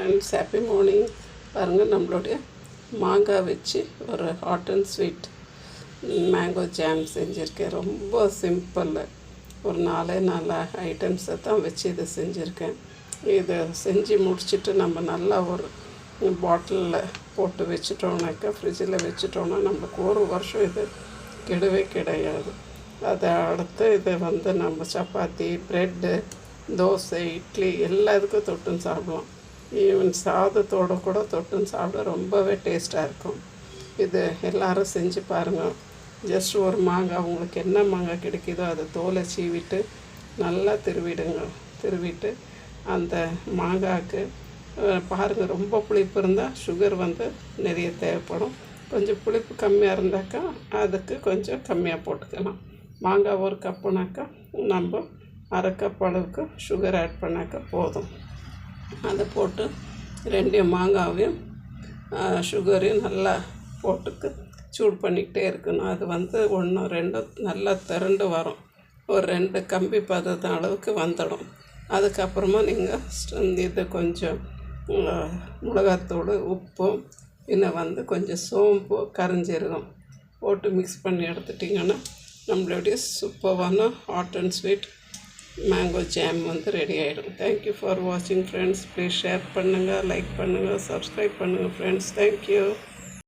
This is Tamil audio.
Friends, happy morning. பாருங்கள், நம்மளுடைய மாங்காய் வச்சு ஒரு hot and sweet mango jam செஞ்சுருக்கேன். ரொம்ப சிம்பிள். ஒரு 4 ஐட்டம்ஸை தான் வச்சு இதை செஞ்சுருக்கேன். இதை செஞ்சு முடிச்சுட்டு நம்ம நல்லா ஒரு பாட்டிலில் போட்டு வச்சுட்டோம்னாக்கா, ஃப்ரிட்ஜில் வச்சுட்டோன்னா நம்மளுக்கு ஒரு வருஷம் இது கெடவே கிடையாது. அதை அடுத்து இதை நம்ம சப்பாத்தி, ப்ரெட்டு, தோசை, இட்லி எல்லாத்துக்கும் தொட்டுன்னு சாப்பிடலாம். ஈவன் சாதத்தோடு கூட தொட்டுன்னு சாப்பிட ரொம்பவே டேஸ்ட்டாக இருக்கும். இது எல்லோரும் செஞ்சு பாருங்கள். ஜஸ்ட் ஒரு மாங்காய், உங்களுக்கு என்ன மாங்காய் கிடைக்குதோ அதை தோலை சீவிட்டு நல்லா திருவிட்டு அந்த மாங்காய்க்கு பாருங்கள், ரொம்ப புளிப்பு இருந்தால் சுகர் நிறைய தேவைப்படும். கொஞ்சம் புளிப்பு கம்மியாக இருந்தாக்கா அதுக்கு கொஞ்சம் கம்மியாக போட்டுக்கலாம். மாங்காய் ஒரு கப்புனாக்கா நம்ம அரை கப் அளவுக்கு சுகர் ஆட் பண்ணாக்கா போதும். அதை போட்டு 2 மாங்காவையும் சுகரையும் நல்லா போட்டுக்கு சூடு பண்ணிக்கிட்டே இருக்கணும். அது 1 2 நல்லா திரண்டு வரும். ஒரு 2 கம்பி பதத்த அளவுக்கு வந்துடும். அதுக்கப்புறமா நீங்கள் இது கொஞ்சம் மிளகாத்தூள், உப்பும் இன்னும் கொஞ்சம் சோம்பு, கரைஞ்சிருக்கும் போட்டு மிக்ஸ் பண்ணி எடுத்துட்டிங்கன்னா நம்மளுடைய சூப்பரான hot and sweet mango jam ready ஆகிடும். தேங்க்யூ ஃபார் வாட்சிங் ஃப்ரெண்ட்ஸ். ப்ளீஸ் ஷேர் பண்ணுங்கள், லைக் பண்ணுங்கள், சப்ஸ்கிரைப் பண்ணுங்கள் ஃப்ரெண்ட்ஸ். தேங்க்யூ.